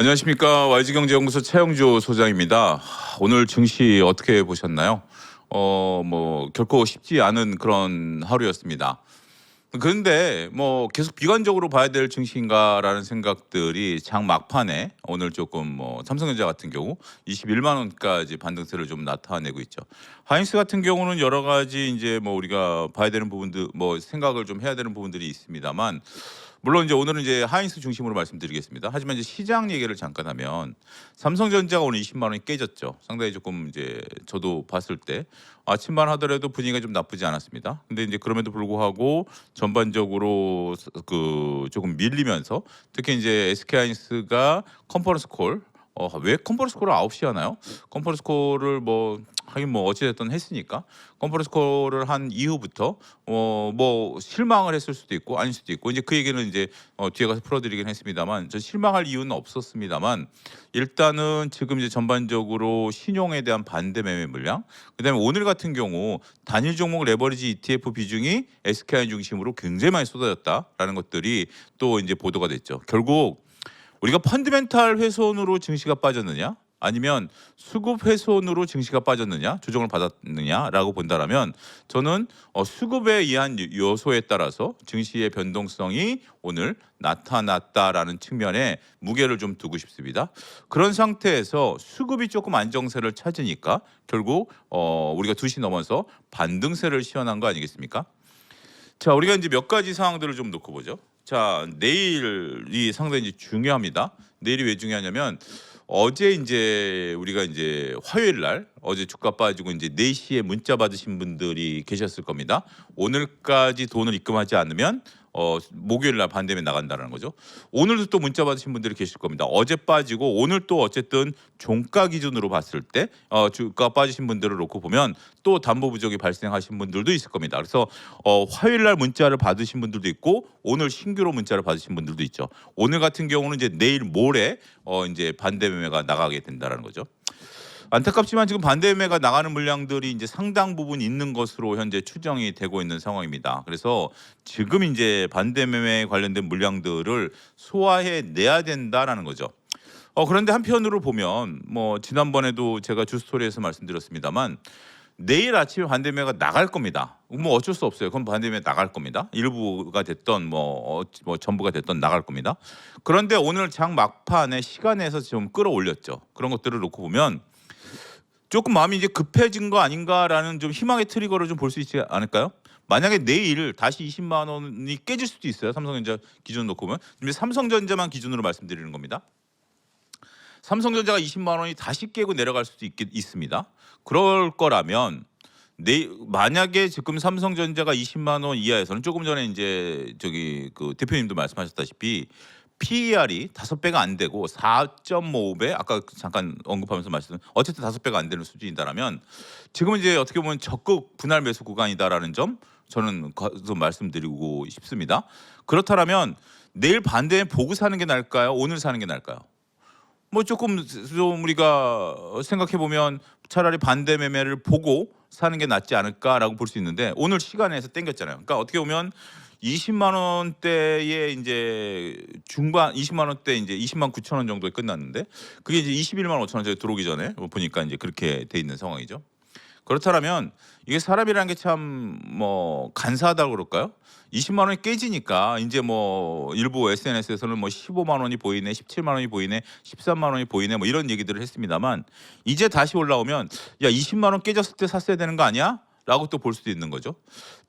안녕하십니까. YG경제연구소 최영주 소장입니다. 오늘 증시 어떻게 보셨나요? 결코 쉽지 않은 그런 하루였습니다. 그런데 계속 비관적으로 봐야 될 증시인가라는 생각들이 장 막판에 오늘 조금 삼성전자 같은 경우 21만 원까지 반등세를 좀 나타내고 있죠. 하이닉스 같은 경우는 여러 가지 이제 우리가 봐야 되는 부분들 생각을 좀 해야 되는 부분들이 있습니다만, 물론 이제 오늘은 이제 하이닉스 중심으로 말씀드리겠습니다. 하지만 이제 시장 얘기를 잠깐 하면 삼성전자가 오늘 20만 원이 깨졌죠. 상당히 조금 이제 저도 봤을 때 아침만 하더라도 분위기가 좀 나쁘지 않았습니다. 근데 이제 그럼에도 불구하고 전반적으로 조금 밀리면서, 특히 이제 SK하이닉스가 컨퍼런스 콜, 왜 컨퍼런스 콜을 9시에 하나요? 컨퍼런스 콜을 하긴 어찌됐든 했으니까 컨퍼런스 콜을 한 이후부터 실망을 했을 수도 있고 아닐 수도 있고, 이제 그 얘기는 이제 뒤에 가서 풀어드리긴 했습니다만, 저 실망할 이유는 없었습니다만, 일단은 지금 이제 전반적으로 신용에 대한 반대 매매 물량, 그다음에 오늘 같은 경우 단일 종목 레버리지 ETF 비중이 SKI 중심으로 굉장히 많이 쏟아졌다라는 것들이 또 이제 보도가 됐죠. 결국 우리가 펀드멘탈 훼손으로 증시가 빠졌느냐, 아니면 수급 훼손으로 증시가 빠졌느냐, 조정을 받았느냐라고 본다라면, 저는 수급에 의한 요소에 따라서 증시의 변동성이 오늘 나타났다라는 측면에 무게를 좀 두고 싶습니다. 그런 상태에서 수급이 조금 안정세를 찾으니까 결국 우리가 2시 넘어서 반등세를 시현한 거 아니겠습니까? 자, 우리가 이제 몇 가지 상황들을 좀 놓고 보죠. 자, 내일이 상당히 이제 중요합니다. 내일이 왜 중요하냐면, 어제 이제 우리가 이제 화요일 날 어제 주가 빠지고 이제 4시에 문자 받으신 분들이 계셨을 겁니다. 오늘까지 돈을 입금하지 않으면 목요일 날 반대면 나간다는 거죠. 오늘도 또 문자 받으신 분들이 계실 겁니다. 어제 빠지고 오늘 또 어쨌든 종가 기준으로 봤을 때 주가 빠지신 분들을 놓고 보면 또 담보 부족이 발생하신 분들도 있을 겁니다. 그래서 화요일 날 문자를 받으신 분들도 있고 오늘 신규로 문자를 받으신 분들도 있죠. 오늘 같은 경우는 이제 내일 모레 이제 반대 매매가 나가게 된다라는 거죠. 안타깝지만 지금 반대 매매가 나가는 물량들이 이제 상당 부분 있는 것으로 현재 추정이 되고 있는 상황입니다. 그래서 지금 이제 반대 매매 관련된 물량들을 소화해 내야 된다라는 거죠. 그런데 한편으로 보면 지난번에도 제가 주스토리에서 말씀드렸습니다만, 내일 아침에 반대매가 나갈 겁니다. 어쩔 수 없어요. 그럼 반대매 나갈 겁니다. 일부가 됐던 전부가 됐던 나갈 겁니다. 그런데 오늘 장 막판에 시간에서 좀 끌어올렸죠. 그런 것들을 놓고 보면 조금 마음이 이제 급해진 거 아닌가라는 좀 희망의 트리거를 좀 볼 수 있지 않을까요? 만약에 내일 다시 20만 원이 깨질 수도 있어요. 삼성전자 기준 놓고 보면. 근데 삼성전자만 기준으로 말씀드리는 겁니다. 삼성전자가 20만 원이 다시 깨고 내려갈 수도 있습니다. 그럴 거라면 만약에 지금 삼성전자가 20만 원 이하에서는, 조금 전에 이제 대표님도 말씀하셨다시피 PER이 5배가 안 되고 4.55배, 아까 잠깐 언급하면서 어쨌든 5배가 안 되는 수준이다라면, 지금은 이제 어떻게 보면 적극 분할 매수 구간이다라는 점 저는 좀 말씀드리고 싶습니다. 그렇다면 내일 반대에 보고 사는 게 나을까요? 오늘 사는 게 나을까요? 조금 좀 우리가 생각해 보면 차라리 반대 매매를 보고 사는 게 낫지 않을까라고 볼 수 있는데, 오늘 시간에서 땡겼잖아요. 그러니까 어떻게 보면 20만 원대에 이제 중반 20만 원대 이제 20만 9천 원 정도에 끝났는데, 그게 이제 21만 5천 원짜리 들어오기 전에 보니까 이제 그렇게 돼 있는 상황이죠. 그렇다면 이게 사람이라는 게 참 간사하다고 그럴까요? 20만 원이 깨지니까 이제 일부 SNS에서는 15만 원이 보이네, 17만 원이 보이네, 13만 원이 보이네 이런 얘기들을 했습니다만, 이제 다시 올라오면 야 20만 원 깨졌을 때 샀어야 되는 거 아니야? 라고 또 볼 수도 있는 거죠.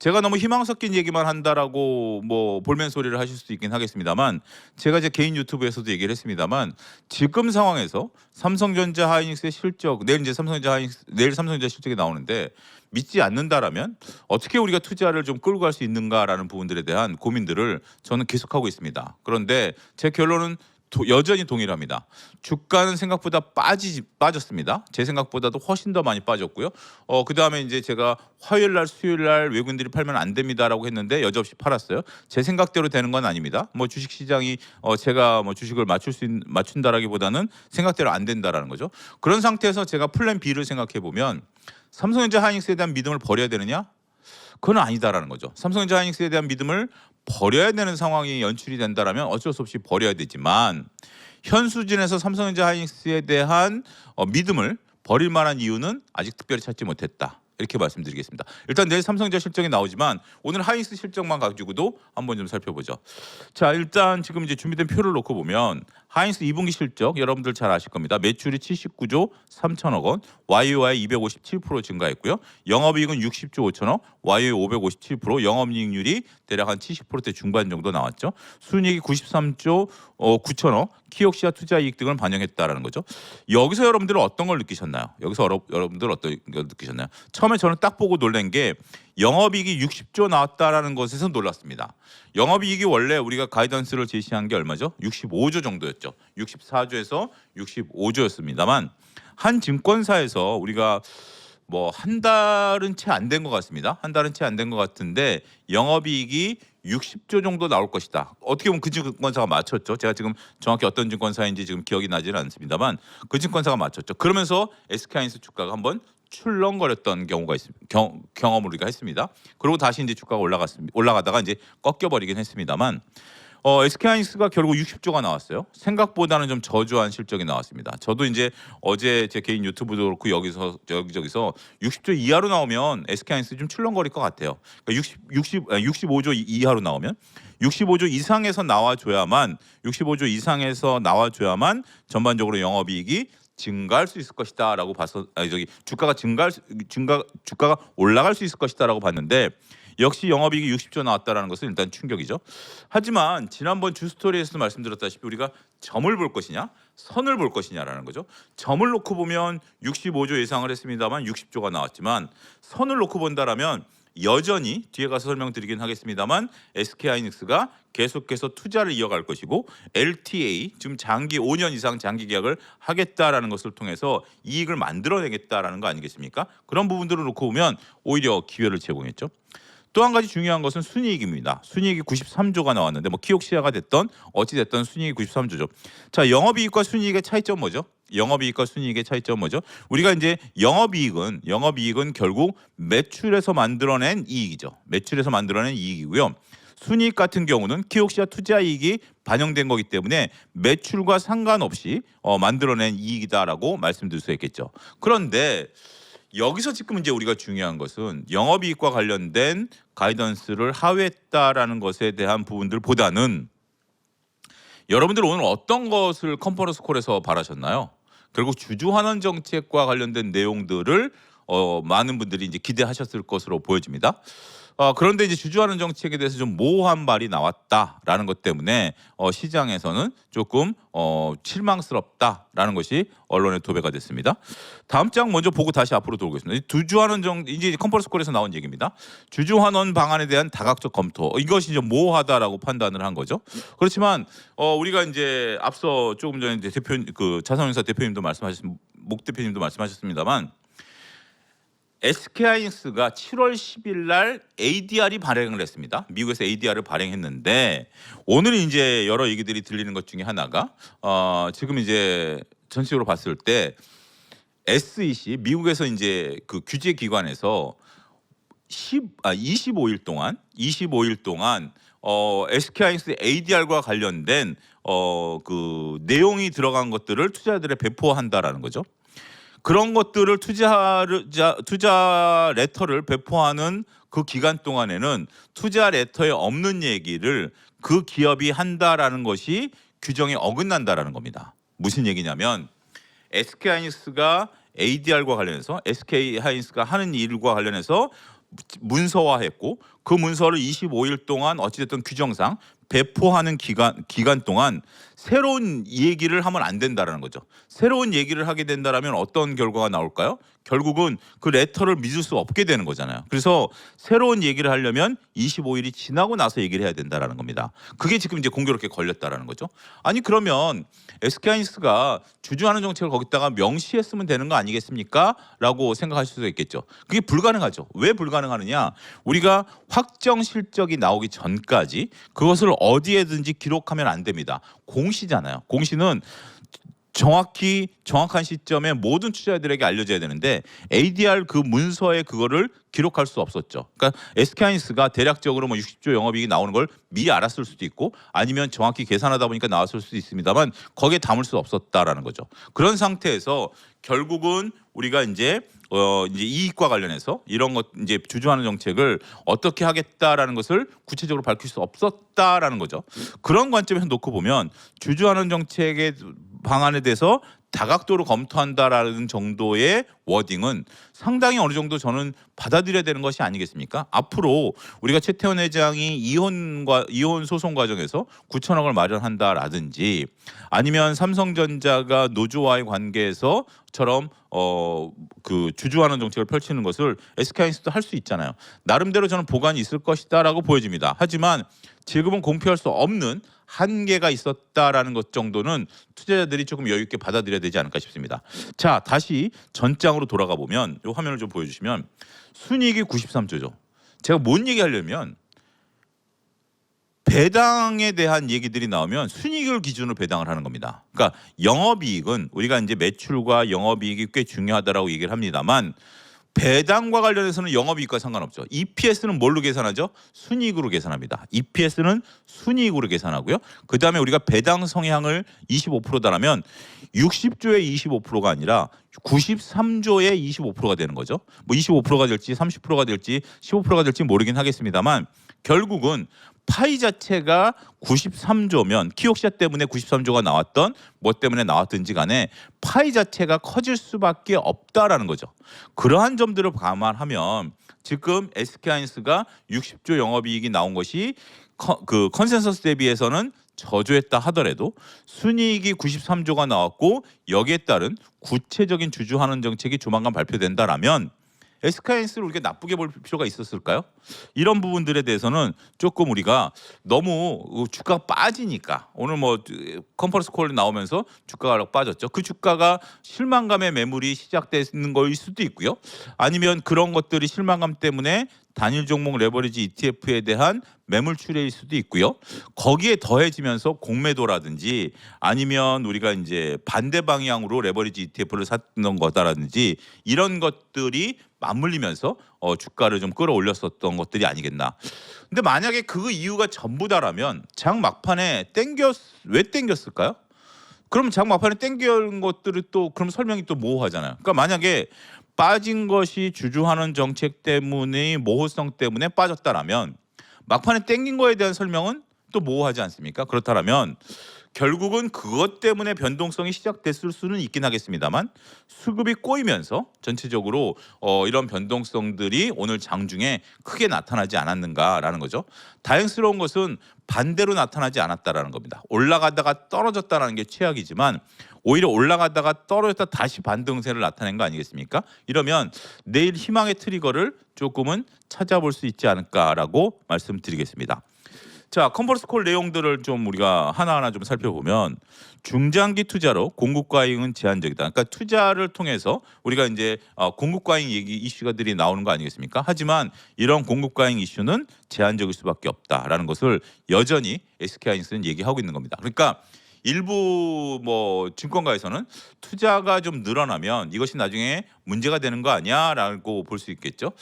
제가 너무 희망 섞인 얘기만 한다라고 볼멘 소리를 하실 수도 있긴 하겠습니다만, 제가 제 개인 유튜브에서도 얘기를 했습니다만, 지금 상황에서 삼성전자 하이닉스의 실적, 내일 삼성전자 실적이 나오는데 믿지 않는다라면 어떻게 우리가 투자를 좀 끌고 갈 수 있는가라는 부분들에 대한 고민들을 저는 계속하고 있습니다. 그런데 제 결론은 여전히 동일합니다. 주가는 생각보다 빠졌습니다. 제 생각보다도 훨씬 더 많이 빠졌고요. 그다음에 이제 제가 화요일 날 수요일 날 외국인들이 팔면 안 됩니다라고 했는데 여지없이 팔았어요. 제 생각대로 되는 건 아닙니다. 주식 시장이 제가 주식을 맞춘다라기보다는 생각대로 안 된다라는 거죠. 그런 상태에서 제가 플랜 B를 생각해 보면, 삼성전자 하이닉스에 대한 믿음을 버려야 되느냐? 그건 아니다라는 거죠. 삼성전자 하이닉스에 대한 믿음을 버려야 되는 상황이 연출이 된다라면 어쩔 수 없이 버려야 되지만, 현 수준에서 삼성전자 하이닉스에 대한 믿음을 버릴 만한 이유는 아직 특별히 찾지 못했다. 이렇게 말씀드리겠습니다. 일단 내일 삼성전자 실적이 나오지만 오늘 하이닉스 실적만 가지고도 한번 좀 살펴보죠. 자, 일단 지금 이제 준비된 표를 놓고 보면 하이닉스 2분기 실적 여러분들 잘 아실 겁니다. 매출이 79조 3천억 원, YOY 257% 증가했고요. 영업이익은 60조 5천억, YOY 557%, 영업이익률이 대략 한 70%대 중반 정도 나왔죠. 순이익이 93조 9천억, 키옥시와 투자 이익 등을 반영했다라는 거죠. 여기서 여러분들은 어떤 걸 느끼셨나요? 여기서 여러분들 어떤 걸 느끼셨나요? 처음에 저는 딱 보고 놀란 게 영업이익이 60조 나왔다라는 것에서 놀랐습니다. 영업이익이 원래 우리가 가이던스를 제시한 게 얼마죠? 65조 정도였죠. 64조에서 65조였습니다만 한 증권사에서 우리가 뭐 한 달은 채 안 된 것 같습니다. 한 달은 채 안 된 것 같은데 영업이익이 60조 정도 나올 것이다. 어떻게 보면 그 증권사가 맞췄죠. 제가 지금 정확히 어떤 증권사인지 지금 기억이 나지는 않습니다만 그 증권사가 맞췄죠. 그러면서 SK하이닉스 주가가 한번 출렁거렸던 경우가 있습니다. 경험을 우리가 했습니다. 그리고 다시 이제 주가가 올라가다가 이제 꺾여버리긴 했습니다만 SK하이닉스가 결국 60조가 나왔어요. 생각보다는 좀 저조한 실적이 나왔습니다. 저도 이제 어제 제 개인 유튜브도 그렇고 여기저기서 60조 이하로 나오면 SK하이닉스 좀 출렁거릴 것 같아요. 그러니까 65조 이하로 나오면 65조 이상에서 나와줘야만 전반적으로 영업이익이 증가할 수 있을 것이다라고 봐서 주가가 주가가 올라갈 수 있을 것이다라고 봤는데 역시 영업이익이 60조 나왔다라는 것은 일단 충격이죠. 하지만 지난번 주스토리에서도 말씀드렸다시피 우리가 점을 볼 것이냐 선을 볼 것이냐라는 거죠. 점을 놓고 보면 65조 예상을 했습니다만 60조가 나왔지만 선을 놓고 본다라면 여전히 뒤에 가서 설명드리긴 하겠습니다만 SK하이닉스가 계속해서 투자를 이어갈 것이고 LTA 지금 장기 5년 이상 장기 계약을 하겠다라는 것을 통해서 이익을 만들어내겠다라는 거 아니겠습니까? 그런 부분들을 놓고 보면 오히려 기회를 제공했죠. 또 한 가지 중요한 것은 순이익입니다. 순이익이 93조가 나왔는데 뭐 키옥시아가 됐던 어찌 됐던 순이익이 93조죠. 자, 영업이익과 순이익의 차이점 뭐죠? 영업이익과 순이익의 차이점 뭐죠? 우리가 이제 영업이익은 결국 매출에서 만들어낸 이익이죠. 매출에서 만들어낸 이익이고요. 순이익 같은 경우는 키옥시아 투자 이익이 반영된 거기 때문에 매출과 상관없이 만들어낸 이익이다라고 말씀드릴 수 있겠죠. 그런데 여기서 지금 이제 우리가 중요한 것은 영업이익과 관련된 가이던스를 하회했다라는 것에 대한 부분들보다는 여러분들 오늘 어떤 것을 컨퍼런스 콜에서 바라셨나요? 결국 주주환원 정책과 관련된 내용들을 많은 분들이 이제 기대하셨을 것으로 보여집니다. 그런데 이제 주주환원 정책에 대해서 좀 모호한 말이 나왔다라는 것 때문에 시장에서는 조금 실망스럽다라는 것이 언론의 도배가 됐습니다. 다음 장 먼저 보고 다시 앞으로 돌겠습니다. 주주환원 이제 컨퍼런스 콜에서 나온 얘기입니다. 주주환원 방안에 대한 다각적 검토 이것이 좀 모호하다라고 판단을 한 거죠. 그렇지만 우리가 이제 앞서 조금 전에 이제 자산운용사 대표님도 목 대표님도 말씀하셨습니다만. SK하이닉스가 7월 10일 날 ADR이 발행을 했습니다. 미국에서 ADR을 발행했는데 오늘 이제 여러 얘기들이 들리는 것 중에 하나가 지금 이제 전체적으로 봤을 때 SEC 미국에서 이제 그 규제 기관에서 25일 동안 SK하이닉스 ADR과 관련된 그 내용이 들어간 것들을 투자자들에 배포한다라는 거죠. 그런 것들을 투자 레터를 배포하는 그 기간 동안에는 투자 레터에 없는 얘기를 그 기업이 한다라는 것이 규정에 어긋난다라는 겁니다. 무슨 얘기냐면 SK하이닉스가 ADR과 관련해서 SK하이닉스가 하는 일과 관련해서 문서화했고 그 문서를 25일 동안 어찌됐든 규정상 배포하는 기간 동안 새로운 얘기를 하면 안 된다라는 거죠. 새로운 얘기를 하게 된다라면 어떤 결과가 나올까요? 결국은 그 레터를 믿을 수 없게 되는 거잖아요. 그래서 새로운 얘기를 하려면 25일이 지나고 나서 얘기를 해야 된다라는 겁니다. 그게 지금 이제 공교롭게 걸렸다라는 거죠. 아니 그러면 SK하이닉스가 주주하는 정책을 거기다가 명시했으면 되는 거 아니겠습니까? 라고 생각하실 수도 있겠죠. 그게 불가능하죠. 왜 불가능하느냐? 우리가 확정 실적이 나오기 전까지 그것을 어디에든지 기록하면 안 됩니다. 공시잖아요. 공시는 정확한 시점에 모든 투자자들에게 알려져야 되는데 ADR 그 문서에 그거를 기록할 수 없었죠. 그러니까 SK하이닉스가 대략적으로 뭐 60조 영업이익이 나오는 걸 미리 알았을 수도 있고 아니면 정확히 계산하다 보니까 나왔을 수도 있습니다만 거기에 담을 수 없었다라는 거죠. 그런 상태에서 결국은 우리가 이제 이익과 관련해서 이런 것 이제 주주하는 정책을 어떻게 하겠다라는 것을 구체적으로 밝힐 수 없었다라는 거죠. 그런 관점에서 놓고 보면 주주하는 정책의 방안에 대해서 다각도로 검토한다라는 정도의 워딩은 상당히 어느 정도 저는 받아들여야 되는 것이 아니겠습니까? 앞으로 우리가 최태원 회장이 이혼 소송 과정에서 9천억을 마련한다라든지 아니면 삼성전자가 노조와의 관계에서처럼 그 주주하는 정책을 펼치는 것을 SK하이닉스도 할 수 있잖아요. 나름대로 저는 보관이 있을 것이다라고 보여집니다. 하지만 지금은 공표할 수 없는 한계가 있었다라는 것 정도는 투자자들이 조금 여유 있게 받아들여야 되지 않을까 싶습니다. 자, 다시 전장으로 돌아가 보면 이 화면을 좀 보여주시면 순이익이 93조죠. 제가 뭔 얘기하려면 배당에 대한 얘기들이 나오면 순이익을 기준으로 배당을 하는 겁니다. 그러니까 영업이익은 우리가 이제 매출과 영업이익이 꽤 중요하다라고 얘기를 합니다만 배당과 관련해서는 영업이익과 상관없죠. EPS는 뭘로 계산하죠? 순이익으로 계산합니다. EPS는 순이익으로 계산하고요. 그다음에 우리가 배당 성향을 25%다라면 60조의 25%가 아니라 93조의 25%가 되는 거죠. 뭐 25%가 될지 30%가 될지 15%가 될지 모르긴 하겠습니다만 결국은 파이 자체가 93조면 키옥시아 때문에 93조가 나왔던 뭐 때문에 나왔든지 간에 파이 자체가 커질 수밖에 없다라는 거죠. 그러한 점들을 감안하면 지금 SK하이닉스가 60조 영업이익이 나온 것이 그 컨센서스 대비해서는 저조했다 하더라도 순이익이 93조가 나왔고 여기에 따른 구체적인 주주환원 정책이 조만간 발표된다라면 SK하이닉스를 우리가 나쁘게 볼 필요가 있었을까요? 이런 부분들에 대해서는 조금 우리가 너무 주가가 빠지니까 오늘 뭐 컨퍼런스 콜 나오면서 주가가 빠졌죠. 그 주가가 실망감의 매물이 시작되는 거일 수도 있고요. 아니면 그런 것들이 실망감 때문에 단일 종목 레버리지 ETF에 대한 매물 출회일 수도 있고요. 거기에 더해지면서 공매도라든지 아니면 우리가 이제 반대 방향으로 레버리지 ETF를 샀던 거다라든지 이런 것들이 맞물리면서 주가를 좀 끌어올렸었던 것들이 아니겠나. 근데 만약에 그 이유가 전부다라면 장 막판에 왜 땡겼을까요? 그럼 장 막판에 땡긴 것들을 또 그럼 설명이 또 모호하잖아요. 그러니까 만약에 빠진 것이 주주환원 정책 때문에 모호성 때문에 빠졌다라면 막판에 땡긴 거에 대한 설명은 또 모호하지 않습니까? 그렇다면 결국은 그것 때문에 변동성이 시작됐을 수는 있긴 하겠습니다만 수급이 꼬이면서 전체적으로 이런 변동성들이 오늘 장중에 크게 나타나지 않았는가라는 거죠. 다행스러운 것은 반대로 나타나지 않았다라는 겁니다. 올라가다가 떨어졌다라는 게 최악이지만 오히려 올라가다가 떨어졌다 다시 반등세를 나타낸 거 아니겠습니까? 이러면 내일 희망의 트리거를 조금은 찾아볼 수 있지 않을까라고 말씀드리겠습니다. 자, 컨퍼런스 콜 내용들을 좀 우리가 하나하나 좀 살펴보면 중장기 투자로 공급 과잉은 제한적이다. 그러니까 투자를 통해서 우리가 이제 공급 과잉 얘기 이슈가들이 나오는 거 아니겠습니까? 하지만 이런 공급 과잉 이슈는 제한적일 수밖에 없다라는 것을 여전히 SK하이닉스는 얘기하고 있는 겁니다. 그러니까 일부 뭐 증권가에서는 투자가 좀 늘어나면 이것이 나중에 문제가 되는 거 아니야라고 볼 수 있겠죠.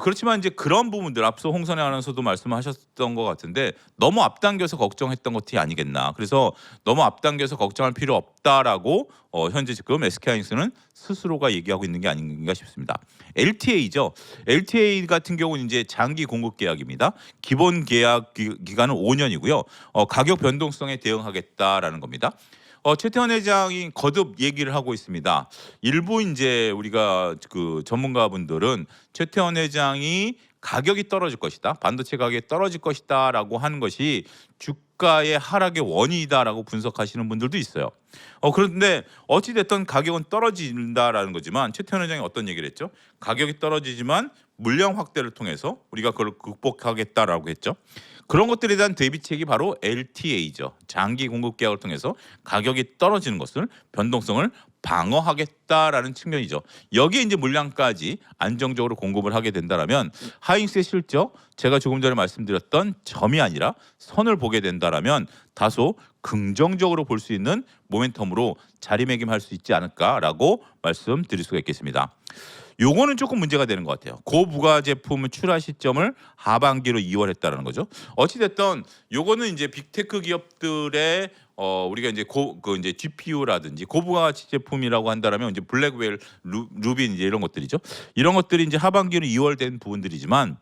그렇지만 이제 그런 부분들 앞서 홍선혜 아나운서도 말씀하셨던 것 같은데 너무 앞당겨서 걱정했던 것이 아니겠나. 그래서 너무 앞당겨서 걱정할 필요 없다라고 현재 지금 SK하이닉스는 스스로가 얘기하고 있는 게 아닌가 싶습니다. LTA죠. LTA 같은 경우는 이제 장기 공급 계약입니다. 기본 계약 기간은 5년이고요. 가격 변동성에 대응하겠다라는 겁니다. 최태원 회장이 거듭 얘기를 하고 있습니다. 일부 이제 우리가 그 전문가분들은 최태원 회장이 가격이 떨어질 것이다. 반도체 가격이 떨어질 것이다라고 하는 것이 주가의 하락의 원인이다라고 분석하시는 분들도 있어요. 그런데 어찌 됐든 가격은 떨어진다라는 거지만 최태원 회장이 어떤 얘기를 했죠? 가격이 떨어지지만 물량 확대를 통해서 우리가 그걸 극복하겠다라고 했죠. 그런 것들에 대한 대비책이 바로 LTA죠. 장기 공급 계약을 통해서 가격이 떨어지는 것을 변동성을 방어하겠다라는 측면이죠. 여기에 이제 물량까지 안정적으로 공급을 하게 된다라면 하이닉스의 실적 제가 조금 전에 말씀드렸던 점이 아니라 선을 보게 된다라면 다소 긍정적으로 볼 수 있는 모멘텀으로 자리매김할 수 있지 않을까라고 말씀드릴 수가 있겠습니다. 요거는 조금 문제가 되는 것 같아요. 고부가 제품 출하 시점을 하반기로 2월 했다라는 거죠. 어찌 됐든 요거는 이제 빅테크 기업들의 우리가 이제 이제 GPU라든지 고부가치 제품이라고 한다라면 이제 블랙웰, 루빈 이제 이런 것들이죠. 이런 것들이 이제 하반기로 2월 된 부분들이지만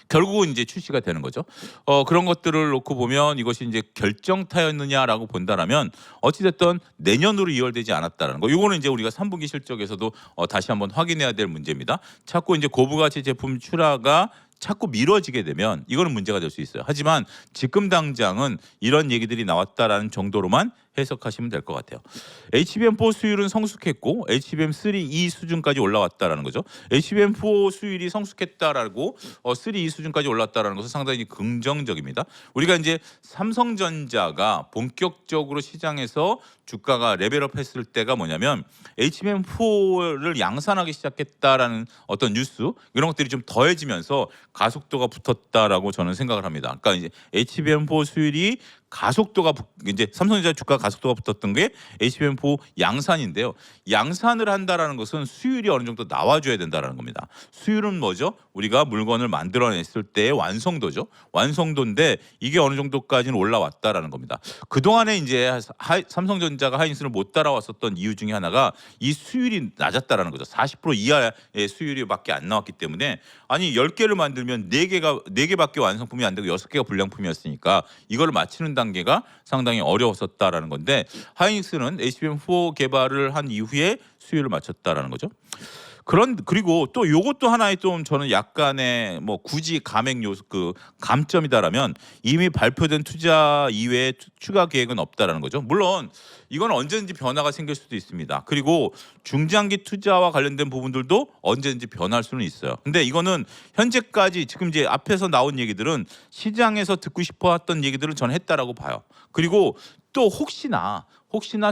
결국은 이제 출시가 되는 거죠. 그런 것들을 놓고 보면 이것이 이제 결정타였느냐라고 본다라면 어찌됐든 내년으로 이월되지 않았다라는 거. 이거는 이제 우리가 3분기 실적에서도 다시 한번 확인해야 될 문제입니다. 자꾸 이제 고부가치 제품 출하가 자꾸 미뤄지게 되면 이거는 문제가 될 수 있어요. 하지만 지금 당장은 이런 얘기들이 나왔다라는 정도로만 해석하시면 될 것 같아요. HBM4 수율은 성숙했고 HBM3E 수준까지 올라왔다라는 거죠. HBM4 수율이 성숙했다라고 3E 수준까지 올랐다라는 것은 상당히 긍정적입니다. 우리가 이제 삼성전자가 본격적으로 시장에서 주가가 레벨업 했을 때가 뭐냐면 HBM4를 양산하기 시작했다라는 어떤 뉴스 이런 것들이 좀 더해지면서 가속도가 붙었다라고 저는 생각을 합니다. 그러니까 이제 HBM4 수율이 가속도가 이제 삼성전자 주가 가속도가 붙었던 게 HBM4 양산인데요. 양산을 한다라는 것은 수율이 어느 정도 나와줘야 된다라는 겁니다. 수율은 뭐죠? 우리가 물건을 만들어냈을 때의 완성도죠. 완성도인데 이게 어느 정도까지는 올라왔다라는 겁니다. 그 동안에 이제 삼성전자가 하이닉스를 못 따라왔었던 이유 중에 하나가 이 수율이 낮았다라는 거죠. 40% 이하의 수율이밖에 안 나왔기 때문에 아니 10개를 만들면 4개밖에 완성품이 안 되고 6개가 불량품이었으니까 이거를 맞추는 단계가 상당히 어려웠었다라는 건데 하이닉스는 HBM4 개발을 한 이후에 수율을 맞췄다라는 거죠. 그리고 또 요것도 하나의 좀 저는 약간의 뭐 굳이 감액 요소 감점이다라면 이미 발표된 투자 이외에 추가 계획은 없다라는 거죠. 물론 이건 언제든지 변화가 생길 수도 있습니다. 그리고 중장기 투자와 관련된 부분들도 언제든지 변할 수는 있어요. 근데 이거는 현재까지 지금 이제 앞에서 나온 얘기들은 시장에서 듣고 싶어 했던 얘기들을 저는 했다라고 봐요. 그리고 또 혹시나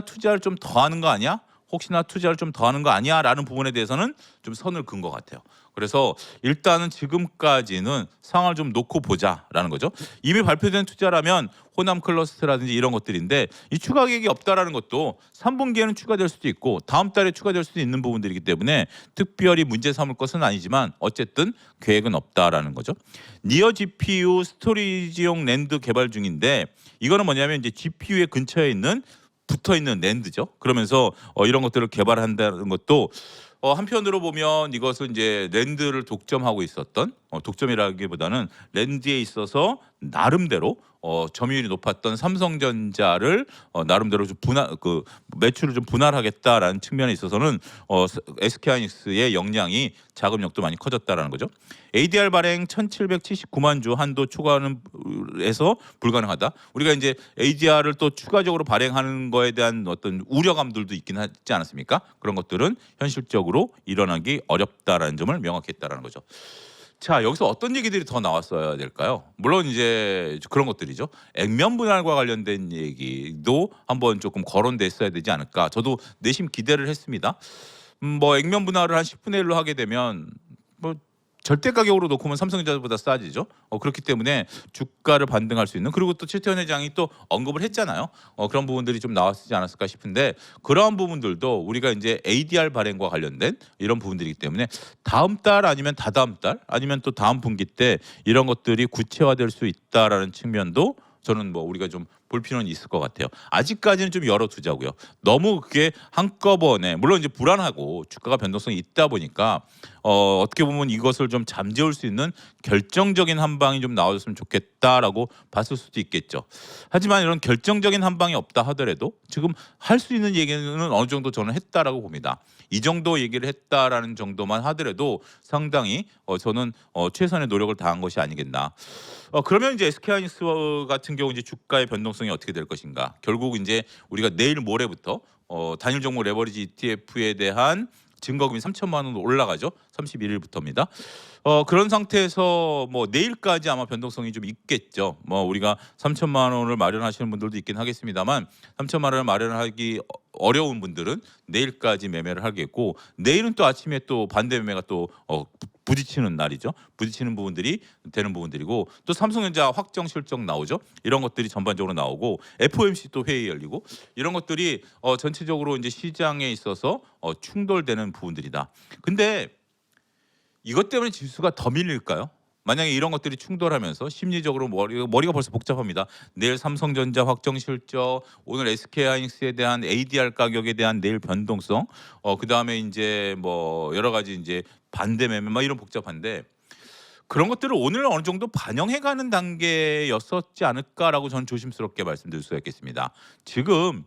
투자를 좀 더 하는 거 아니야? 혹시나 투자를 좀 더 하는 거 아니야? 라는 부분에 대해서는 좀 선을 그은 것 같아요. 그래서 일단은 지금까지는 상황을 좀 놓고 보자라는 거죠. 이미 발표된 투자라면 호남 클러스터라든지 이런 것들인데 이 추가 계획이 없다라는 것도 3분기에는 추가될 수도 있고 다음 달에 추가될 수도 있는 부분들이기 때문에 특별히 문제 삼을 것은 아니지만 어쨌든 계획은 없다라는 거죠. 니어 GPU 스토리지용 랜드 개발 중인데 이거는 뭐냐면 이제 GPU의 근처에 있는 붙어 있는 랜드죠. 그러면서 이런 것들을 개발한다는 것도 한편으로 보면 이것은 이제 랜드를 독점하고 있었던 독점이라기보다는 랜드에 있어서 나름대로 점유율이 높았던 삼성전자를 나름대로 좀 매출을 좀 분할하겠다라는 측면에 있어서는 SK하이닉스의 역량이 자금력도 많이 커졌다라는 거죠. ADR 발행 1,779만 주 한도 초과는 해서 불가능하다. 우리가 이제 ADR을 또 추가적으로 발행하는 거에 대한 어떤 우려감들도 있긴 하지 않았습니까? 그런 것들은 현실적으로 일어나기 어렵다라는 점을 명확히 했다라는 거죠. 자, 여기서 어떤 얘기들이 더 나왔어야 될까요? 물론 이제 그런 것들이죠. 액면 분할과 관련된 얘기도 한번 조금 거론됐어야 되지 않을까. 저도 내심 기대를 했습니다. 뭐 액면 분할을 한 10분의 1로 하게 되면 뭐 절대 가격으로 놓고 보면 삼성전자보다 싸지죠. 그렇기 때문에 주가를 반등할 수 있는 그리고 또 최태원 회장이 또 언급을 했잖아요. 그런 부분들이 좀 나왔지 않았을까 싶은데 그러한 부분들도 우리가 이제 ADR 발행과 관련된 이런 부분들이기 때문에 다음 달 아니면 다다음 달 아니면 또 다음 분기 때 이런 것들이 구체화될 수 있다라는 측면도 저는 뭐 우리가 좀 볼 필요는 있을 것 같아요. 아직까지는 좀 열어두자고요. 너무 그게 한꺼번에 물론 이제 불안하고 주가가 변동성이 있다 보니까 어떻게 보면 이것을 좀 잠재울 수 있는 결정적인 한 방이 좀 나와줬으면 좋겠다라고 봤을 수도 있겠죠. 하지만 이런 결정적인 한 방이 없다 하더라도 지금 할 수 있는 얘기는 어느 정도 저는 했다라고 봅니다. 이 정도 얘기를 했다라는 정도만 하더라도 상당히 저는 최선의 노력을 다한 것이 아니겠나. 그러면 이제 SK하이닉스 같은 경우 이제 주가의 변동성이 어떻게 될 것인가? 결국 이제 우리가 내일 모레부터 단일 종목 레버리지 ETF에 대한 증거금이 3천만 원으로 올라가죠. 31일부터입니다. 그런 상태에서 뭐 내일까지 아마 변동성이 좀 있겠죠. 뭐 우리가 3천만 원을 마련하시는 분들도 있긴 하겠습니다만 3천만 원을 마련하기 어려운 분들은 내일까지 매매를 하겠고, 내일은 또 아침에 또 반대 매매가 또 부딪히는 날이죠. 부딪히는 부분들이 되는 부분들이고, 또 삼성전자 확정 실적 나오죠. 이런 것들이 전반적으로 나오고, FOMC 또 회의 열리고, 이런 것들이 전체적으로 이제 시장에 있어서 충돌되는 부분들이다. 근데 이것 때문에 지수가 더 밀릴까요? 만약에 이런 것들이 충돌하면서 심리적으로 머리가 벌써 복잡합니다. 내일 삼성전자 확정 실적, 오늘 SK하이닉스에 대한 ADR 가격에 대한 내일 변동성, 그다음에 이제 뭐 여러 가지 이제 반대 매매 막 이런 복잡한데, 그런 것들을 오늘 어느 정도 반영해가는 단계였었지 않을까라고 저는 조심스럽게 말씀드릴 수가 있겠습니다. 지금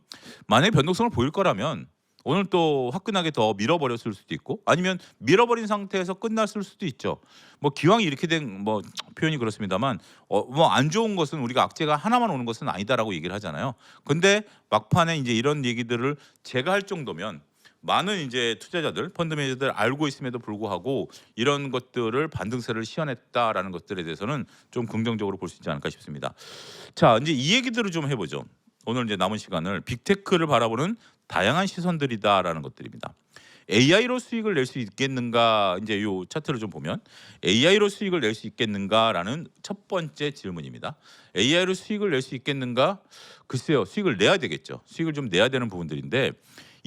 만약에 변동성을 보일 거라면 오늘 또 화끈하게 더 밀어버렸을 수도 있고, 아니면 밀어버린 상태에서 끝났을 수도 있죠. 뭐 기왕 이렇게 된 뭐 표현이 그렇습니다만, 뭐 안 좋은 것은 우리가 악재가 하나만 오는 것은 아니다라고 얘기를 하잖아요. 근데 막판에 이제 이런 얘기들을 제가 할 정도면 많은 이제 투자자들, 펀드 매니저들 알고 있음에도 불구하고 이런 것들을 반등세를 시연했다라는 것들에 대해서는 좀 긍정적으로 볼 수 있지 않을까 싶습니다. 자, 이제 이 얘기들을 좀 해보죠. 오늘 이제 남은 시간을 빅테크를 바라보는 다양한 시선들이다라는 것들입니다. AI로 수익을 낼 수 있겠는가, 이제 요 차트를 좀 보면 AI로 수익을 낼 수 있겠는가라는 첫 번째 질문입니다. AI로 수익을 낼 수 있겠는가? 글쎄요, 수익을 내야 되겠죠. 수익을 좀 내야 되는 부분들인데,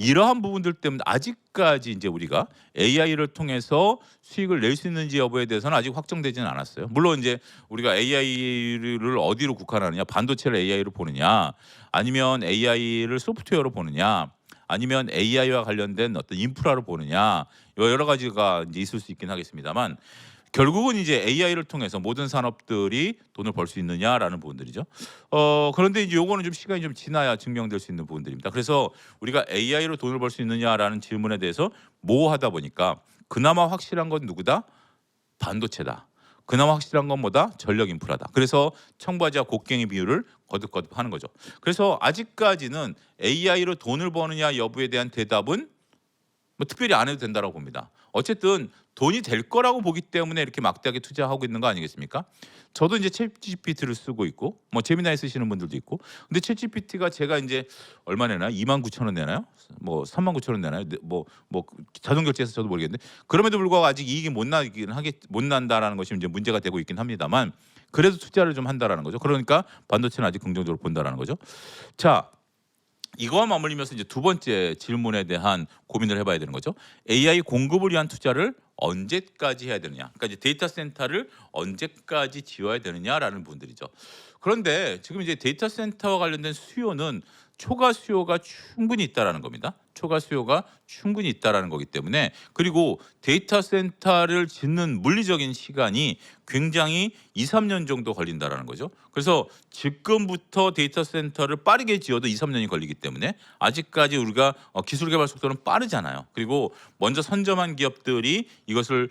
이러한 부분들 때문에 아직까지 이제 우리가 AI를 통해서 수익을 낼 수 있는지 여부에 대해서는 아직 확정되지는 않았어요. 물론 이제 우리가 AI를 어디로 국한하느냐, 반도체를 AI로 보느냐, 아니면 AI를 소프트웨어로 보느냐, 아니면 AI와 관련된 어떤 인프라로 보느냐, 여러 가지가 이제 있을 수 있긴 하겠습니다만, 결국은 이제 AI를 통해서 모든 산업들이 돈을 벌 수 있느냐라는 부분들이죠. 그런데 이제 요거는 좀 시간이 좀 지나야 증명될 수 있는 부분들입니다. 그래서 우리가 AI로 돈을 벌 수 있느냐라는 질문에 대해서 모호하다 보니까 그나마 확실한 건 누구다? 반도체다. 그나마 확실한 건 뭐다? 전력 인프라다. 그래서 청바지와 곡괭이 비율을 거듭거듭 하는 거죠. 그래서 아직까지는 AI로 돈을 버느냐 여부에 대한 대답은 뭐 특별히 안 해도 된다고 봅니다. 어쨌든 돈이 될 거라고 보기 때문에 이렇게 막대하게 투자하고 있는 거 아니겠습니까? 저도 이제 챗GPT를 쓰고 있고, 뭐 제미나이 쓰시는 분들도 있고, 근데 챗GPT가 제가 이제 얼마 내나요? 29,000원 내나요? 뭐 39,000원 내나요? 뭐 자동 결제해서 저도 모르겠는데, 그럼에도 불구하고 아직 이익이 못 난다라는 것이 이제 문제가 되고 있긴 합니다만, 그래도 투자를 좀 한다라는 거죠. 그러니까 반도체는 아직 긍정적으로 본다라는 거죠. 자, 이거와 맞물리면서 이제 두 번째 질문에 대한 고민을 해봐야 되는 거죠. AI 공급을 위한 투자를 언제까지 해야 되느냐. 그러니까 이제 데이터 센터를 언제까지 지어야 되느냐라는 부분들이죠. 그런데 지금 이제 데이터 센터와 관련된 수요는 초과 수요가 충분히 있다라는 겁니다. 초과 수요가 충분히 있다라는 거기 때문에, 그리고 데이터 센터를 짓는 물리적인 시간이 굉장히 2, 3년 정도 걸린다라는 거죠. 그래서 지금부터 데이터 센터를 빠르게 지어도 2, 3년이 걸리기 때문에 아직까지 우리가 기술 개발 속도는 빠르잖아요. 그리고 먼저 선점한 기업들이 이것을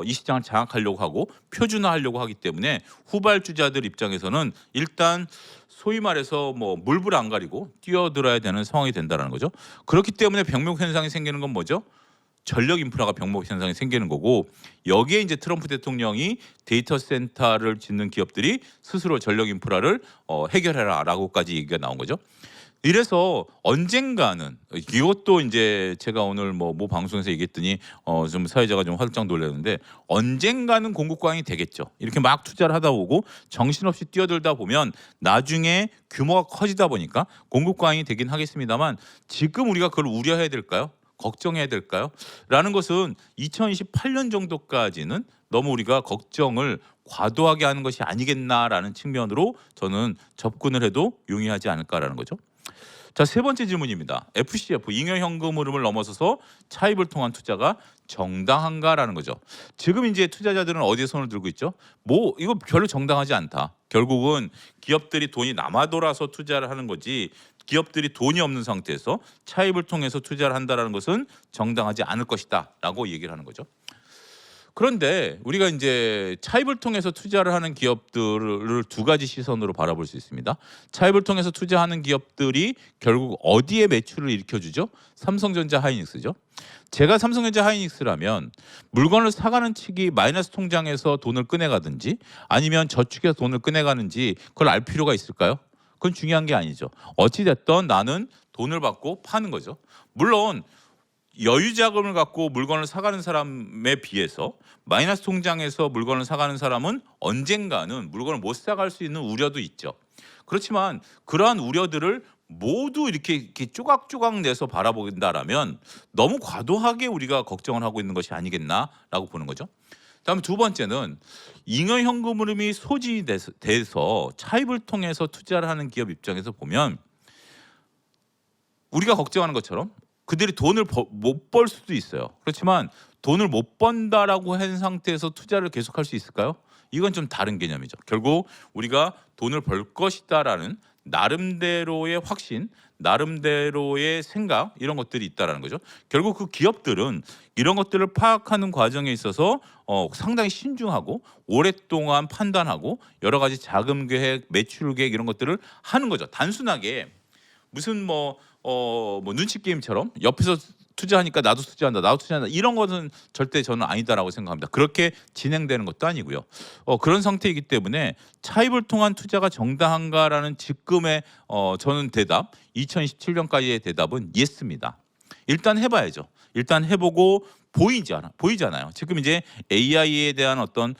이 시장을 장악하려고 하고 표준화하려고 하기 때문에 후발주자들 입장에서는 일단 소위 말해서 뭐 물불 안 가리고 뛰어들어야 되는 상황이 된다는 거죠. 그렇기 때문에 병목 현상이 생기는 건 뭐죠? 전력 인프라가 병목 현상이 생기는 거고, 여기에 이제 트럼프 대통령이 데이터 센터를 짓는 기업들이 스스로 전력 인프라를 해결해라라고까지 얘기가 나온 거죠. 이래서 언젠가는, 이것도 이제 제가 오늘 뭐 방송에서 얘기했더니 좀 사회자가 좀 화들짝 놀랐는데, 언젠가는 공급광이 되겠죠. 이렇게 막 투자를 하다 보고 정신없이 뛰어들다 보면 나중에 규모가 커지다 보니까 공급광이 되긴 하겠습니다만, 지금 우리가 그걸 우려해야 될까요? 걱정해야 될까요? 라는 것은 2028년 정도까지는 너무 우리가 걱정을 과도하게 하는 것이 아니겠나라는 측면으로 저는 접근을 해도 용이하지 않을까라는 거죠. 자, 세 번째 질문입니다. FCF 잉여현금 흐름을 넘어서서 차입을 통한 투자가 정당한가라는 거죠. 지금 이제 투자자들은 어디에 손을 들고 있죠? 뭐 이거 별로 정당하지 않다. 결국은 기업들이 돈이 남아 돌아서 투자를 하는 거지, 기업들이 돈이 없는 상태에서 차입을 통해서 투자를 한다라는 것은 정당하지 않을 것이다라고 얘기를 하는 거죠. 그런데 우리가 이제 차입을 통해서 투자를 하는 기업들을 두 가지 시선으로 바라볼 수 있습니다. 차입을 통해서 투자하는 기업들이 결국 어디에 매출을 일으켜주죠? 삼성전자 하이닉스죠. 제가 삼성전자 하이닉스라면 물건을 사가는 측이 마이너스 통장에서 돈을 꺼내가든지 아니면 저축해서 돈을 꺼내가는지 그걸 알 필요가 있을까요? 그건 중요한 게 아니죠. 어찌됐든 나는 돈을 받고 파는 거죠. 물론 여유 자금을 갖고 물건을 사가는 사람에 비해서 마이너스 통장에서 물건을 사가는 사람은 언젠가는 물건을 못 사갈 수 있는 우려도 있죠. 그렇지만 그러한 우려들을 모두 이렇게 조각조각 내서 바라본다라면 너무 과도하게 우리가 걱정을 하고 있는 것이 아니겠나라고 보는 거죠. 다음 두 번째는 잉여 현금 흐름이 소진돼서 차입을 통해서 투자를 하는 기업 입장에서 보면 우리가 걱정하는 것처럼 그들이 돈을 못 벌 수도 있어요. 그렇지만 돈을 못 번다라고 한 상태에서 투자를 계속할 수 있을까요? 이건 좀 다른 개념이죠. 결국 우리가 돈을 벌 것이다라는 나름대로의 확신, 나름대로의 생각 이런 것들이 있다라는 거죠. 결국 그 기업들은 이런 것들을 파악하는 과정에 있어서 상당히 신중하고 오랫동안 판단하고 여러 가지 자금 계획, 매출 계획 이런 것들을 하는 거죠. 단순하게 무슨 눈치 게임처럼 옆에서 투자하니까 나도 투자한다, 나도 투자한다 이런 것은 절대 저는 아니다라고 생각합니다. 그렇게 진행되는 것도 아니고요. 그런 상태이기 때문에 차입을 통한 투자가 정당한가라는 지금의 저는 대답 2027년까지의 대답은 예스입니다. 일단 해봐야죠. 일단 해보고 보이잖아요. 지금 이제 AI에 대한 어떤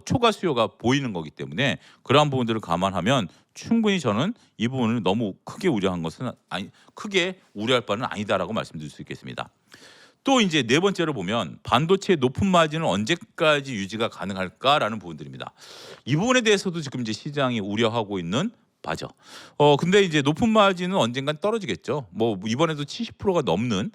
초과 수요가 보이는 거기 때문에 그러한 부분들을 감안하면 충분히 저는 이 부분을 너무 크게 우려한 것은 크게 우려할 바는 아니다라고 말씀드릴 수 있겠습니다. 또 이제 네 번째로 보면 반도체의 높은 마진은 언제까지 유지가 가능할까라는 부분들입니다. 이 부분에 대해서도 지금 이제 시장이 우려하고 있는 바죠. 근데 이제 높은 마진은 언젠간 떨어지겠죠. 이번에도 70%가 넘는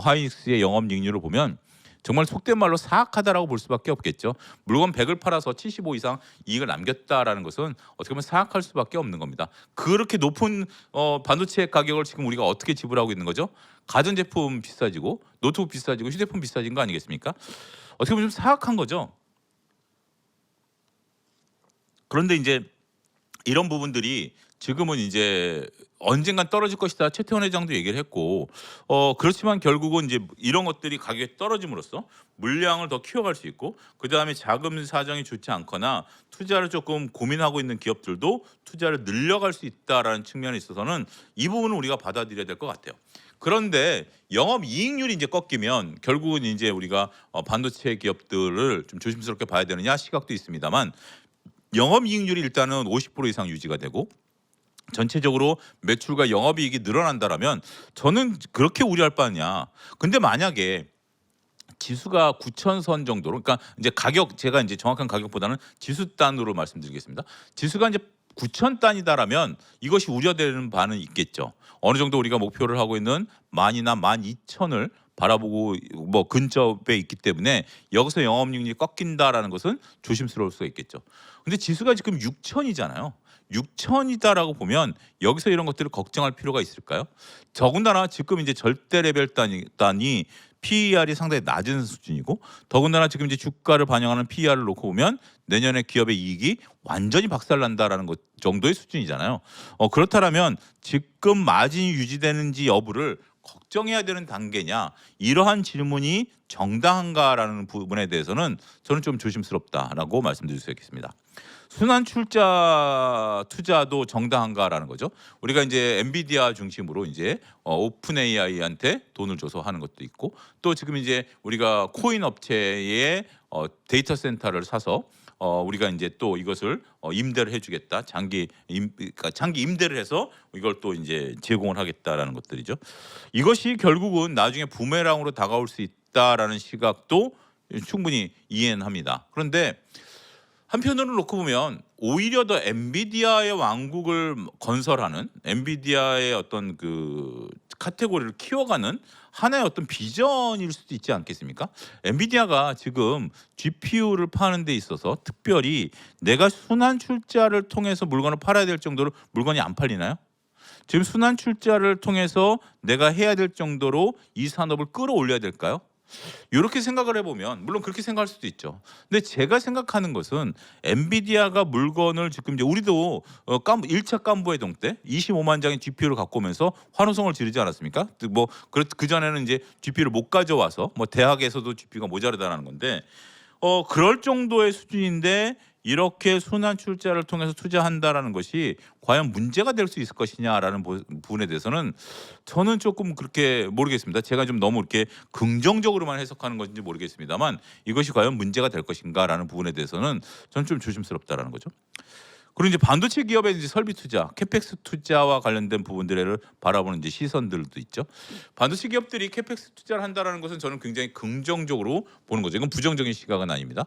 하이닉스의 영업이익률을 보면 정말 속된 말로 사악하다라고 볼 수밖에 없겠죠. 물건 100을 팔아서 75 이상 이익을 남겼다라는 것은 어떻게 보면 사악할 수밖에 없는 겁니다. 그렇게 높은 반도체 가격을 지금 우리가 어떻게 지불하고 있는 거죠? 가전제품 비싸지고 노트북 비싸지고 휴대폰 비싸진 거 아니겠습니까? 어떻게 보면 좀 사악한 거죠. 그런데 이제 이런 부분들이 지금은 이제 언젠간 떨어질 것이다. 최태원 회장도 얘기를 했고 그렇지만 결국은 이제 이런 것들이 가격이 떨어짐으로써 물량을 더 키워갈 수 있고 그다음에 자금 사정이 좋지 않거나 투자를 조금 고민하고 있는 기업들도 투자를 늘려갈 수 있다라는 측면에 있어서는 이 부분은 우리가 받아들여야 될 것 같아요. 그런데 영업 이익률이 이제 꺾이면 결국은 이제 우리가 반도체 기업들을 좀 조심스럽게 봐야 되느냐 시각도 있습니다만 영업이익률이 일단은 50% 이상 유지가 되고 전체적으로 매출과 영업이익이 늘어난다라면 저는 그렇게 우려할 바 아니야. 근데 만약에 지수가 9,000선 정도로 그러니까 이제 가격 제가 이제 정확한 가격보다는 지수 단으로 말씀드리겠습니다. 지수가 이제 9,000단이다라면 이것이 우려되는 바는 있겠죠. 어느 정도 우리가 목표를 하고 있는 10,000이나 12,000을 바라보고 근접에 있기 때문에 여기서 영업이익률이 꺾인다라는 것은 조심스러울 수가 있겠죠. 근데 지수가 지금 6,000이잖아요. 6,000이다라고 보면 여기서 이런 것들을 걱정할 필요가 있을까요? 더군다나 지금 이제 절대 레벨 단위 PER이 상당히 낮은 수준이고 더군다나 지금 이제 주가를 반영하는 PER을 놓고 보면 내년에 기업의 이익이 완전히 박살난다라는 것 정도의 수준이잖아요. 그렇다면 지금 마진이 유지되는지 여부를 걱정해야 되는 단계냐 이러한 질문이 정당한가라는 부분에 대해서는 저는 좀 조심스럽다라고 말씀드릴 수 있겠습니다. 순환 출자 투자도 정당한가라는 거죠. 우리가 이제 엔비디아 중심으로 이제 오픈 AI한테 돈을 줘서 하는 것도 있고 또 지금 이제 우리가 코인 업체의 데이터 센터를 사서 우리가 이제 또 이것을 임대를 해주겠다. 그러니까 장기 임대를 해서 이걸 또 이제 제공을 하겠다라는 것들이죠. 이것이 결국은 나중에 부메랑으로 다가올 수 있다라는 시각도 충분히 이해는 합니다. 그런데 한편으로 놓고 보면 오히려 더 엔비디아의 왕국을 건설하는 엔비디아의 어떤 그 카테고리를 키워가는 하나의 어떤 비전일 수도 있지 않겠습니까? 엔비디아가 지금 GPU를 파는 데 있어서 특별히 내가 순환 출자를 통해서 물건을 팔아야 될 정도로 물건이 안 팔리나요? 지금 순환 출자를 통해서 내가 해야 될 정도로 이 산업을 끌어올려야 될까요? 이렇게 생각을 해보면 물론 그렇게 생각할 수도 있죠. 근데 제가 생각하는 것은 엔비디아가 물건을 지금 이제 우리도 1차 깐부 회동 때 25만 장의 GPU를 갖고 오면서 환호성을 지르지 않았습니까? 그 전에는 이제 GPU를 못 가져와서 뭐 대학에서도 GPU가 모자르다라는 건데 그럴 정도의 수준인데 이렇게 순환 출자를 통해서 투자한다라는 것이 과연 문제가 될 수 있을 것이냐라는 부분에 대해서는 저는 조금 그렇게 모르겠습니다. 제가 좀 너무 이렇게 긍정적으로만 해석하는 것인지 모르겠습니다만 이것이 과연 문제가 될 것인가라는 부분에 대해서는 저는 좀 조심스럽다라는 거죠. 그리고 이제 반도체 기업의 이제 설비 투자, 캐펙스 투자와 관련된 부분들을 바라보는 이제 시선들도 있죠. 반도체 기업들이 캐펙스 투자를 한다라는 것은 저는 굉장히 긍정적으로 보는 거죠. 이건 부정적인 시각은 아닙니다.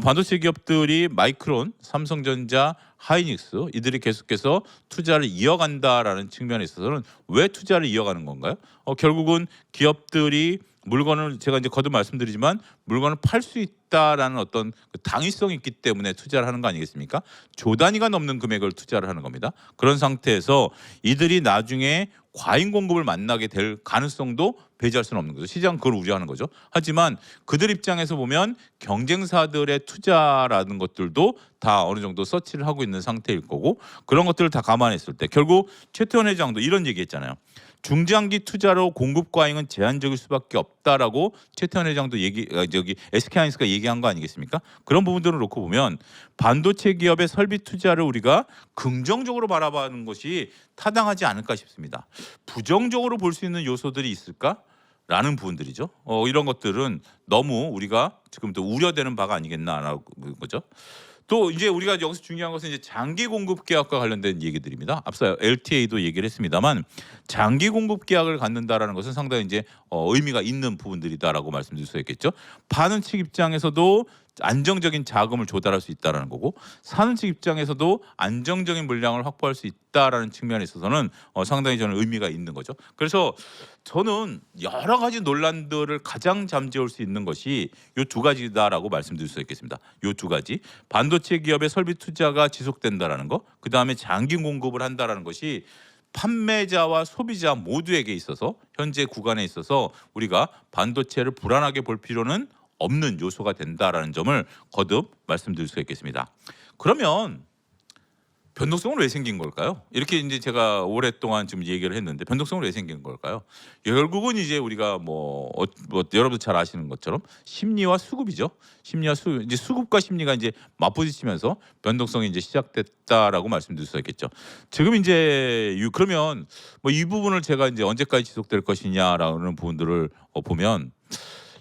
반도체 기업들이 마이크론, 삼성전자, 하이닉스 이들이 계속해서 투자를 이어간다라는 측면에 있어서는 왜 투자를 이어가는 건가요? 결국은 기업들이 물건을 제가 이제 거듭 말씀드리지만 물건을 팔 수 있다라는 어떤 당위성이 있기 때문에 투자를 하는 거 아니겠습니까? 조 단위가 넘는 금액을 투자를 하는 겁니다. 그런 상태에서 이들이 나중에 과잉 공급을 만나게 될 가능성도 배제할 수는 없는 거죠. 시장 그걸 우려하는 거죠. 하지만 그들 입장에서 보면 경쟁사들의 투자라는 것들도 다 어느 정도 서치를 하고 있는 상태일 거고 그런 것들을 다 감안했을 때 결국 최태원 회장도 이런 얘기했잖아요. 중장기 투자로 공급 과잉은 제한적일 수밖에 없다라고 최태원 회장도 SK하이닉스가 얘기한 거 아니겠습니까? 그런 부분들을 놓고 보면 반도체 기업의 설비 투자를 우리가 긍정적으로 바라보는 것이 타당하지 않을까 싶습니다. 부정적으로 볼 수 있는 요소들이 있을까? 라는 부분들이죠. 이런 것들은 너무 우리가 지금 또 우려되는 바가 아니겠나라는 거죠. 또 이제 우리가 여기서 중요한 것은 이제 장기 공급 계약과 관련된 얘기들입니다. 앞서 LTA도 얘기를 했습니다만 장기 공급 계약을 갖는다라는 것은 상당히 이제 의미가 있는 부분들이다라고 말씀드릴 수 있겠죠. 파는 측 입장에서도 안정적인 자금을 조달할 수 있다라는 거고 사는 측 입장에서도 안정적인 물량을 확보할 수 있다라는 측면에 있어서는 상당히 저는 의미가 있는 거죠. 그래서 저는 여러 가지 논란들을 가장 잠재울 수 있는 것이 이 두 가지다라고 말씀드릴 수 있겠습니다. 이 두 가지 반도체 기업의 설비 투자가 지속된다라는 거, 그 다음에 장기 공급을 한다라는 것이 판매자와 소비자 모두에게 있어서 현재 구간에 있어서 우리가 반도체를 불안하게 볼 필요는 없는 요소가 된다라는 점을 거듭 말씀드릴 수 있겠습니다. 그러면 변동성은 왜 생긴 걸까요? 이렇게 이제 제가 오랫동안 지금 얘기를 했는데 변동성은 왜 생긴 걸까요? 결국은 이제 우리가 여러분들 잘 아시는 것처럼 심리와 수급이죠. 심리와 수급, 이제 수급과 심리가 이제 맞부딪히면서 변동성이 이제 시작됐다라고 말씀드릴 수 있겠죠. 지금 이제 그러면 이 부분을 제가 이제 언제까지 지속될 것이냐라는 부분들을 보면.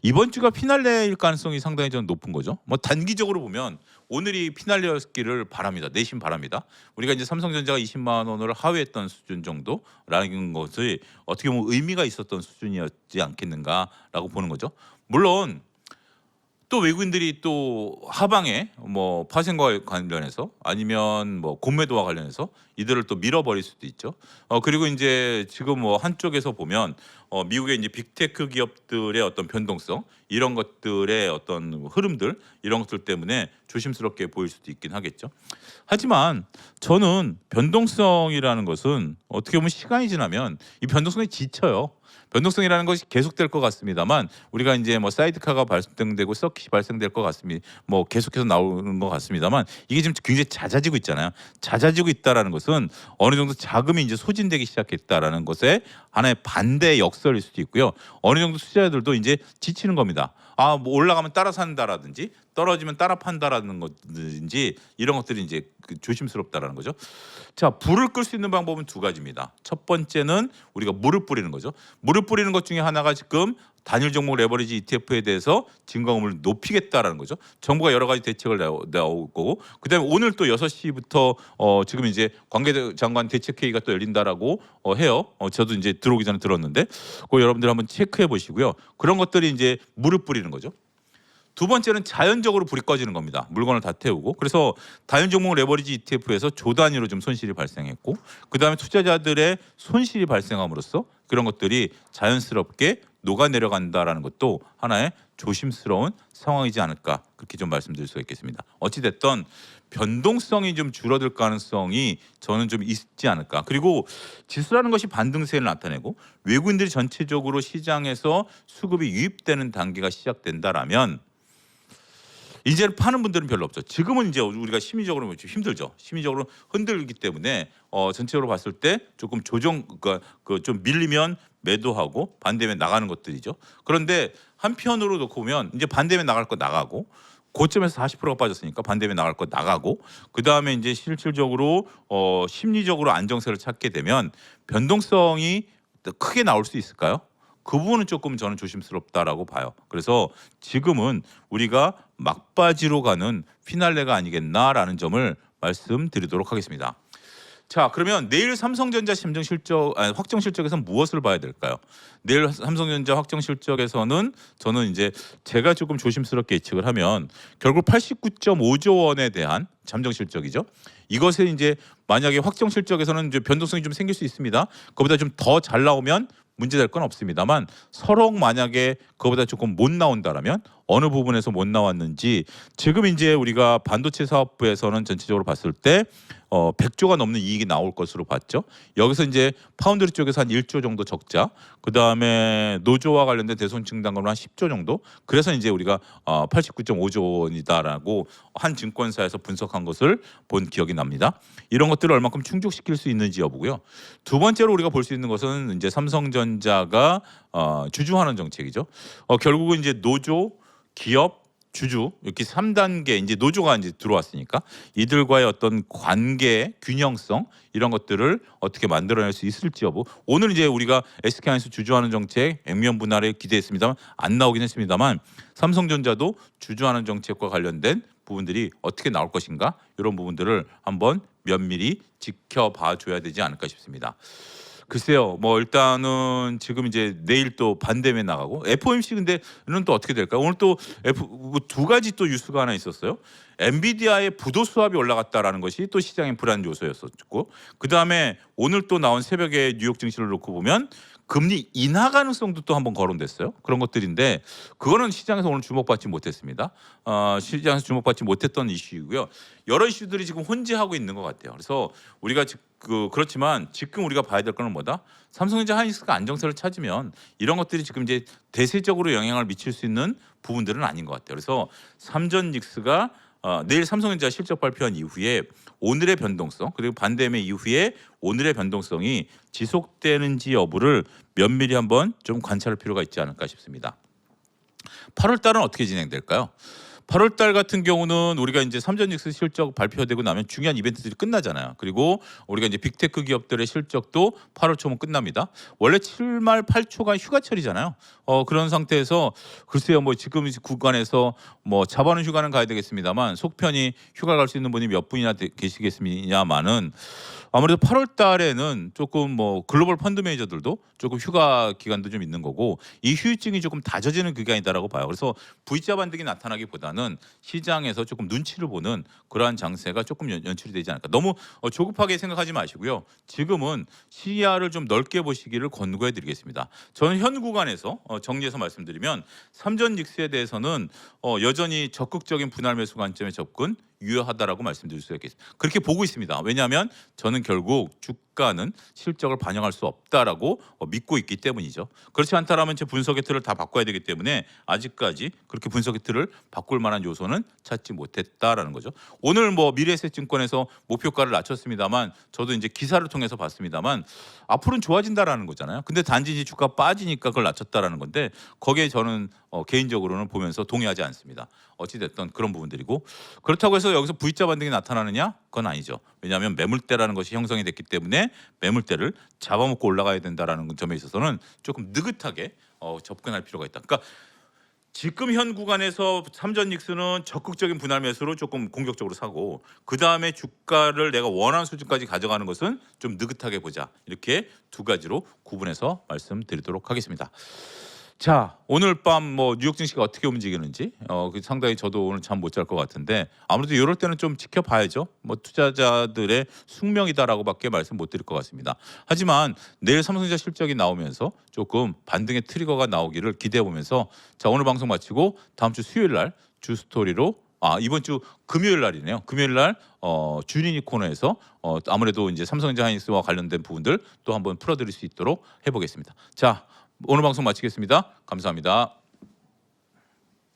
이번 주가 피날레일 가능성이 상당히 저는 높은 거죠. 단기적으로 보면 오늘이 피날레였기를 바랍니다. 내심 바랍니다. 우리가 이제 삼성전자가 20만 원을 하회했던 수준 정도라는 것이 어떻게 보면 의미가 있었던 수준이었지 않겠는가라고 보는 거죠. 물론 또 외국인들이 또 하방에 파생과 관련해서 아니면 공매도와 관련해서 이들을 또 밀어버릴 수도 있죠. 그리고 이제 지금 한쪽에서 보면 미국의 이제 빅테크 기업들의 어떤 변동성 이런 것들의 어떤 흐름들 이런 것들 때문에 조심스럽게 보일 수도 있긴 하겠죠. 하지만 저는 변동성이라는 것은 어떻게 보면 시간이 지나면 이 변동성이 지쳐요. 변동성이라는 것이 계속될 것 같습니다만 우리가 이제 사이드카가 발생되고 서킷이 발생될 것 같습니다. 계속해서 나오는 것 같습니다만 이게 지금 굉장히 잦아지고 있잖아요. 낮아지고 있다라는 것은 어느 정도 자금이 이제 소진되기 시작했다라는 것에 하나의 반대 역설일 수도 있고요. 어느 정도 투자자들도 이제 지치는 겁니다. 올라가면 따라 산다라든지 떨어지면 따라 판다라는 것인지 이런 것들이 이제 조심스럽다라는 거죠. 자, 불을 끌 수 있는 방법은 두 가지입니다. 첫 번째는 우리가 물을 뿌리는 거죠. 물을 뿌리는 것 중에 하나가 지금 단일 종목 레버리지 ETF에 대해서 증가금을 높이겠다라는 거죠. 정부가 여러 가지 대책을 내올 거고 그다음에 오늘 또 6시부터 지금 이제 관계장관 대책회의가 또 열린다라고 해요. 저도 이제 들어오기 전에 들었는데 그거 여러분들 한번 체크해 보시고요. 그런 것들이 이제 물을 뿌리는 거죠. 두 번째는 자연적으로 불이 꺼지는 겁니다. 물건을 다 태우고. 그래서 단일 종목 레버리지 ETF에서 조 단위로 좀 손실이 발생했고 그다음에 투자자들의 손실이 발생함으로써 그런 것들이 자연스럽게 녹아 내려간다라는 것도 하나의 조심스러운 상황이지 않을까 그렇게 좀 말씀드릴 수가 있겠습니다. 어찌 됐던 변동성이 좀 줄어들 가능성이 저는 좀 있지 않을까. 그리고 지수라는 것이 반등세를 나타내고 외국인들이 전체적으로 시장에서 수급이 유입되는 단계가 시작된다라면 이제는 파는 분들은 별로 없죠. 지금은 이제 우리가 심리적으로 좀 힘들죠. 심리적으로 흔들리기 때문에 전체적으로 봤을 때 조금 조정 그러니까 좀 밀리면 매도하고 반대면 나가는 것들이죠. 그런데 한편으로 놓고 보면 이제 반대면 나갈 거 나가고 고점에서 40%가 빠졌으니까 반대면 나갈 거 나가고 그다음에 이제 실질적으로 심리적으로 안정세를 찾게 되면 변동성이 크게 나올 수 있을까요? 그 부분은 조금 저는 조심스럽다라고 봐요. 그래서 지금은 우리가 막바지로 가는 피날레가 아니겠나라는 점을 말씀드리도록 하겠습니다. 자, 그러면 내일 삼성전자 확정 실적에서 무엇을 봐야 될까요? 내일 삼성전자 확정 실적에서는 저는 이제 제가 조금 조심스럽게 예측을 하면 결국 89.5조 원에 대한 잠정 실적이죠. 이것에 이제 만약에 확정 실적에서는 이제 변동성이 좀 생길 수 있습니다. 그보다 좀 더 잘 나오면 문제될 건 없습니다만 서로 만약에 그거보다 조금 못 나온다라면 어느 부분에서 못 나왔는지 지금 이제 우리가 반도체 사업부에서는 전체적으로 봤을 때 100조가 넘는 이익이 나올 것으로 봤죠. 여기서 이제 파운드리 쪽에서 한 1조 정도 적자, 그 다음에 노조와 관련된 대손증당금은 한 10조 정도. 그래서 이제 우리가 89.5조 원이다라고 한 증권사에서 분석한 것을 본 기억이 납니다. 이런 것들을 얼마큼 충족시킬 수 있는지 여부고요. 두 번째로 우리가 볼 수 있는 것은 이제 삼성전자가 주주환원 정책이죠. 결국은 이제 노조, 기업, 주주 이렇게 3단계 이제 노조가 이제 들어왔으니까 이들과의 어떤 관계 균형성 이런 것들을 어떻게 만들어낼 수 있을지 여부. 오늘 이제 우리가 SK하이닉스 주주환원 정책 액면 분할에 기대했습니다만 안 나오긴 했습니다만 삼성전자도 주주환원 정책과 관련된 부분들이 어떻게 나올 것인가 이런 부분들을 한번 면밀히 지켜봐 줘야 되지 않을까 싶습니다. 글쎄요, 뭐 일단은 지금 이제 내일 또 반대면 나가고 FOMC 근데는 또 어떻게 될까요? 오늘 또 두 가지 또 뉴스가 하나 있었어요. 엔비디아의 부도 수합이 올라갔다라는 것이 또 시장의 불안 요소였었고, 그 다음에 오늘 또 나온 새벽에 뉴욕 증시를 놓고 보면 금리 인하 가능성도 또 한번 거론됐어요. 그런 것들인데 그거는 시장에서 오늘 주목받지 못했습니다. 시장에서 주목받지 못했던 이슈이고요. 여러 이슈들이 지금 혼재하고 있는 것 같아요. 그래서 우리가 그렇지만 지금 우리가 봐야 될 거는 뭐다? 삼성전자 하이닉스가 안정세를 찾으면 이런 것들이 지금 이제 대세적으로 영향을 미칠 수 있는 부분들은 아닌 것 같아요. 그래서 삼전닉스가 내일 삼성전자 실적 발표한 이후에 오늘의 변동성 그리고 반대매 이후에 오늘의 변동성이 지속되는지 여부를 면밀히 한번 좀 관찰할 필요가 있지 않을까 싶습니다. 8월 달은 어떻게 진행될까요? 8월 달 같은 경우는 우리가 이제 삼전닉스 실적 발표되고 나면 중요한 이벤트들이 끝나잖아요. 그리고 우리가 이제 빅테크 기업들의 실적도 8월 초면 끝납니다. 원래 7말 8초가 휴가철이잖아요. 그런 상태에서 글쎄요, 뭐 지금 구간에서 뭐 잡아는 휴가는 가야 되겠습니다만 속편히 휴가 갈 수 있는 분이 몇 분이나 계시겠습니다만은 아무래도 8월 달에는 조금 뭐 글로벌 펀드 매니저들도 조금 휴가 기간도 좀 있는 거고 이 휴유증이 조금 다져지는 기간이다라고 봐요. 그래서 V자 반등이 나타나기보다는 시장에서 조금 눈치를 보는 그러한 장세가 조금 연출이 되지 않을까. 너무 조급하게 생각하지 마시고요. 지금은 시야를 좀 넓게 보시기를 권고해 드리겠습니다. 저는 현 구간에서 정리해서 말씀드리면 삼전닉스에 대해서는 여전히 적극적인 분할 매수 관점의 접근 유효하다라고 말씀드릴 수 있겠습니다. 그렇게 보고 있습니다. 왜냐하면 저는 결국 주가는 실적을 반영할 수 없다라고 믿고 있기 때문이죠. 그렇지 않다라면 제 분석의 틀을 다 바꿔야 되기 때문에 아직까지 그렇게 분석의 틀을 바꿀 만한 요소는 찾지 못했다라는 거죠. 오늘 뭐 미래에셋증권에서 목표가를 낮췄습니다만 저도 이제 기사를 통해서 봤습니다만 앞으로는 좋아진다라는 거잖아요. 근데 단지 이제 주가 빠지니까 그걸 낮췄다라는 건데 거기에 저는 개인적으로는 보면서 동의하지 않습니다. 어찌 됐든 그런 부분들이고 그렇다고 해서 여기서 V자 반등이 나타나느냐? 그건 아니죠. 왜냐하면 매물대라는 것이 형성이 됐기 때문에 매물대를 잡아먹고 올라가야 된다라는 점에 있어서는 조금 느긋하게 접근할 필요가 있다. 그러니까 지금 현 구간에서 삼전닉스는 적극적인 분할 매수로 조금 공격적으로 사고 그 다음에 주가를 내가 원하는 수준까지 가져가는 것은 좀 느긋하게 보자. 이렇게 두 가지로 구분해서 말씀드리도록 하겠습니다. 자, 오늘 밤 뭐 뉴욕 증시가 어떻게 움직이는지 상당히 저도 오늘 잠 못 잘 것 같은데 아무래도 이럴 때는 좀 지켜봐야죠. 뭐 투자자들의 숙명이다라고밖에 말씀 못 드릴 것 같습니다. 하지만 내일 삼성전자 실적이 나오면서 조금 반등의 트리거가 나오기를 기대해 보면서 자, 오늘 방송 마치고 다음 주 수요일 날 주스토리로 이번 주 금요일 날이네요. 금요일 날 주니니 코너에서 아무래도 이제 삼성전자 하이닉스와 관련된 부분들 또 한번 풀어드릴 수 있도록 해보겠습니다. 자, 오늘 방송 마치겠습니다. 감사합니다.